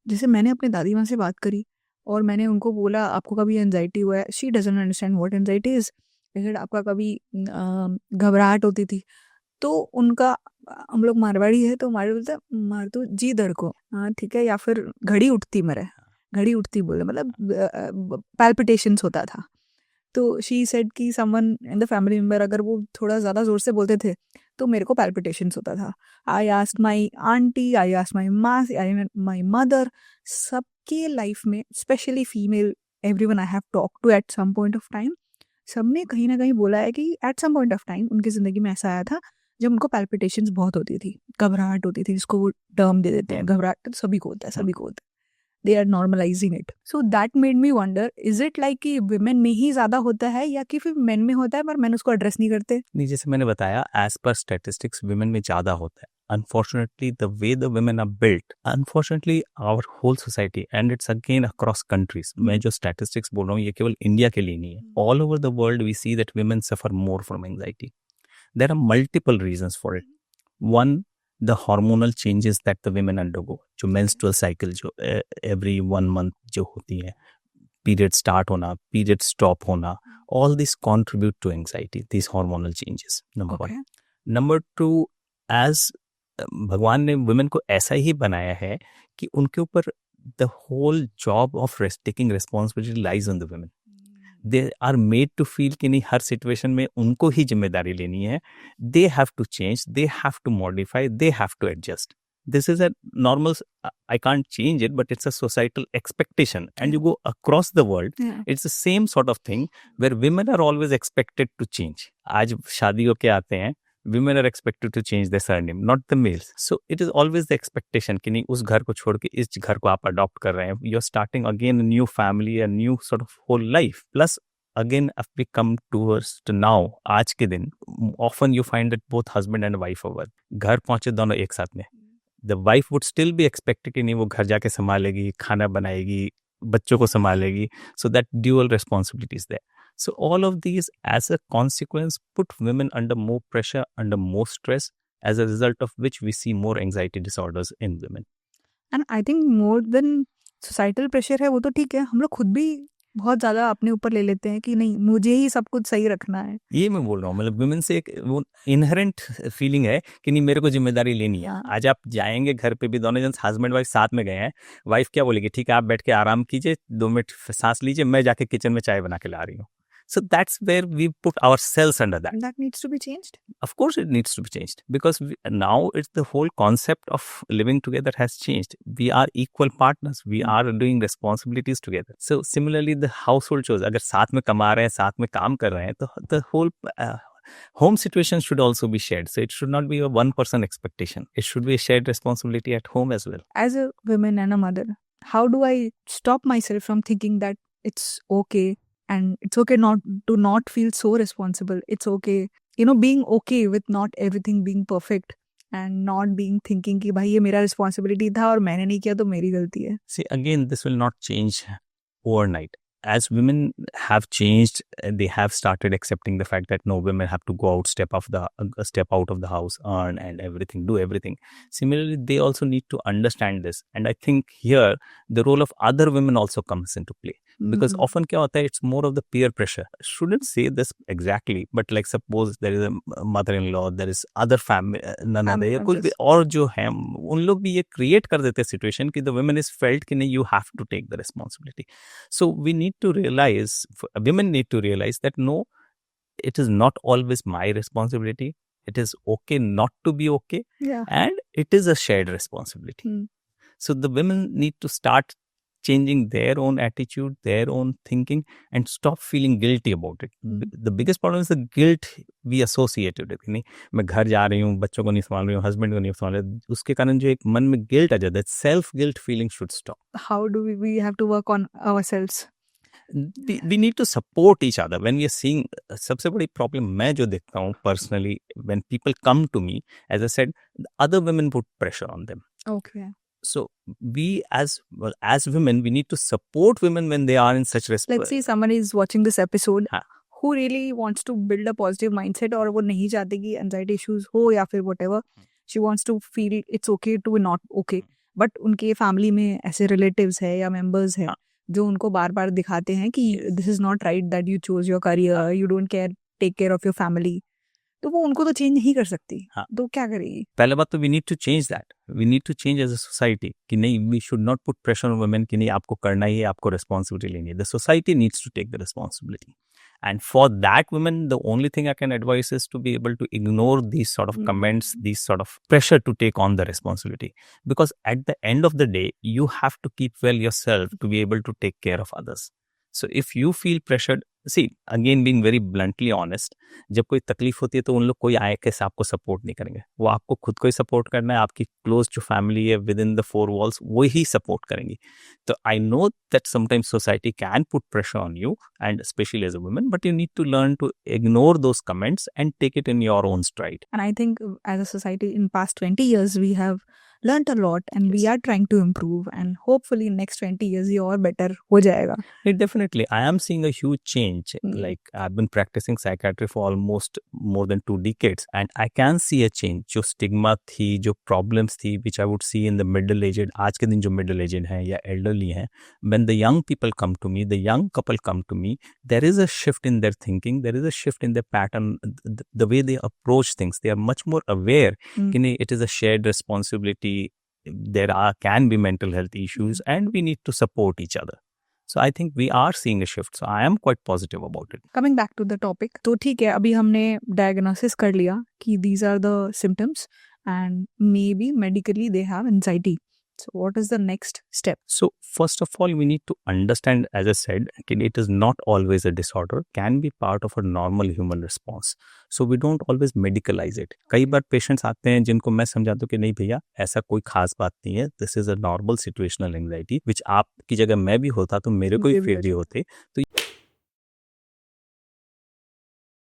जैसे मैंने अपनी दादी माँ से बात करी और मैंने उनको बोला आपको कभी एंजाइटी हुआ है, she doesn't understand what anxiety is. आपका कभी घबराहट होती थी तो उनका, हम लोग मारवाड़ी है तो मारवाड़ी बोलते हैं मार तो जी दर को, हाँ ठीक है, या फिर घड़ी उठती मरे, घड़ी उठती बोले मतलब पैल्पिटेशंस होता था। तो शी सेड कि someone in the family member अगर वो थोड़ा ज़्यादा ज़ोर से बोलते थे तो मेरे को पैल्पिटेशंस होता था। I asked my aunty, I asked my माँ, आई माई मदर, सबके लाइफ में specially female everyone I have talk to at some point of time, सबने कहीं ना कहीं बोला है कि at some point of time उनकी ज़िंदगी में ऐसा आया था जब उनको पैल्पिटेशंस बहुत होती थी, घबराहट होती थी, जिसको वो टर्म दे देते हैं घबराहट, तो सभी को होता है, सभी को होता है, they are normalizing it. So that made me wonder, is it like कि women में ही ज़्यादा होता है या कि फिर men में होता है पर men उसको address नहीं करते? नहीं, जैसे मैंने बताया एज पर स्टैटिस्टिक्स विमेन में ज़्यादा होता है. Unfortunately, the way the women are built, unfortunately, our whole society, and it's again across countries. मैं जो statistics बोल रहा हूँ ये केवल इंडिया के लिए नहीं है. All over the world, we see that women suffer more from anxiety. There are multiple reasons for it. One, the hormonal changes that the women undergo. जो menstrual cycle जो every 1 month जो होती है, period start होना, period stop होना, all these contribute to anxiety, these hormonal changes. Number one. Number two, as भगवान ने women को ऐसा ही बनाया है कि उनके ऊपर the whole job of taking responsibility lies on the women. They are made to feel कि नहीं हर सिचुएशन में उनको ही जिम्मेदारी लेनी है. They have to change, they have to modify, they have to adjust. This is a normal, I can't change it, but it's a societal expectation. And you go across the world, it's the same sort of thing where women are always expected to change. आज शादियों के आते हैं, women are expected to change their surname, not the males. So it is always the expectation कि नहीं उस घर को छोड़ के इस घर को आप adopt कर रहे हैं. You're starting again a new family, a new sort of whole life. Plus, again, if we come towards to now, आज के दिन, often you find that both husband and wife are work. घर पहुंचे दोनों एक साथ में. The wife would still be expected कि नहीं वो घर जाके संभालेगी, खाना बनाएगी, बच्चों को संभालेगी. So that dual responsibility is there. So all of these, as a consequence, put women under more pressure, under more stress, as a result of which we see more anxiety disorders in women. And I think more than societal pressure है वो तो ठीक है, हम लोग खुद भी बहुत ज़्यादा अपने ऊपर ले लेते हैं कि नहीं मुझे ही सब कुछ सही रखना है. ये मैं बोल रहा हूँ, मतलब वुमेन से एक वो इनहेरेंट फीलिंग है कि नहीं मेरे को जिम्मेदारी लेनी है. आज आप जाएंगे घर पे भी दोनों जन हस्बैंड वाइफ साथ में गए हैं, वाइफ क्या बोलेगी, ठीक है आप बैठ के आराम कीजिए, 2 मिनट सांस लीजिए, मैं जाके किचन में चाय बना के ला रही हूँ. So that's where we put ourselves under that. And that needs to be changed. Of course it needs to be changed because now it's the whole concept of living together has changed. We are equal partners. We are doing responsibilities together. So similarly the household chores, अगर साथ में कमा रहे हैं, साथ में काम कर रहे हैं, तो the whole home situation should also be shared. So it should not be a one person expectation. It should be a shared responsibility at home as well. As a woman and a mother, how do I stop myself from thinking that it's okay and it's okay not feel so responsible? It's okay, being okay with not everything being perfect and not being thinking कि भाई ये मेरा responsibility था और मैंने नहीं किया तो मेरी गलती है. See, again, this will not change overnight. As women have changed, they have started accepting the fact that no, women have to go out, step out of the house, earn and everything, do everything. Similarly, they also need to understand this. And I think here, the role of other women also comes into play. Because often क्या होता है, it's more of the peer pressure. I shouldn't say this exactly, but like suppose there is a mother-in-law, there is other family, ननद या कुछ भी और जो है, उन लोग भी ये create कर देते हैं situation कि the women is felt कि नहीं you have to take the responsibility. So we need to realize, women need to realize that no, it is not always my responsibility. It is okay not to be okay. Yeah. And it is a shared responsibility. So the women need to start changing their own attitude, their own thinking, and stop feeling guilty about it. The biggest problem is the guilt we associate with it. नहीं मैं घर जा रही हूँ, बच्चों को नहीं संभाल रही हूँ, हस्बैंड को नहीं संभाल रही हूँ, उसके कारण जो एक मन में गिल्ट आ जाता है, self guilt feeling should stop. How do we have to work on ourselves? We need to support each other when we are seeing. सबसे बड़ी प्रॉब्लम मैं जो देखता हूँ personally, when people come to me, as I said, other women put pressure on them. Okay. So we as women, we need to support women when they are in such Let's say someone is watching this episode who really wants to build a positive mindset और वो नहीं चाहते कि anxiety issues हो या फिर whatever. She wants to feel it's okay to not okay. But उनके family में ऐसे रिलेटिव्स है या मेंबर्स है हाँ। जो उनको बार बार दिखाते हैं कि this is not right that you choose your career, you don't care take care of your family, तो वो उनको तो चेंज नहीं कर सकती। हाँ। तो क्या करेगी? पहले बात तो we need to change that, we need to change as a society कि नहीं, we should not put pressure on women कि नहीं आपको करना ही है, आपको रिस्पॉन्सिबिलिटी लेनी है। The society needs to take the responsibility, and for that women the only thing I can advise is to be able to ignore these sort of comments, these sort of pressure to take on the responsibility, because at the end of the day you have to keep well yourself to be able to take care of others. So if you feel pressured, see, again being very bluntly honest, जब कोई तकलीफ होती है तो उन लोग कोई आए कैसे आपको सपोर्ट नहीं करेंगे, वो आपको खुद को ही सपोर्ट करना है, आपकी क्लोज जो फैमिली है within the four walls वो ही सपोर्ट करेंगी। तो I know that sometimes society can put pressure on you and specially as a woman, but you need to learn to ignore those comments and take it in your own stride. And I think as a society in past 20 years we have learnt a lot and we Yes. are trying to improve, and hopefully next 20 years ये और better हो जाएगा। Definitely, I am seeing a huge change. Like I've been practicing psychiatry for almost more than 2 decades, and I can see a change. जो stigma थी, जो problems थी, which I would see in the middle aged, आज के दिन जो middle aged हैं या elderly हैं, when the young people come to me, the young couple come to me, there is a shift in their thinking, there is a shift in their pattern, the way they approach things. They are much more aware कि नहीं, it is a shared responsibility. There can be mental health issues and we need to support each other. So I think we are seeing a shift. So I am quite positive about it. Coming back to the topic, तो ठीक है, अभी हमने diagnosis कर लिया कि these are the symptoms and maybe medically they have anxiety. So what is the next step? So first of all, we need to understand, as I said, that it is not always a disorder, can be part of a normal human response. So we don't always medicalize it. कई बार patients आते हैं जिनको मैं समझाता हूँ कि नहीं भैया ऐसा कोई खास बात नहीं है, this is a normal situational anxiety, which आपकी जगह मैं भी होता तो मेरे को ही फील होते। तो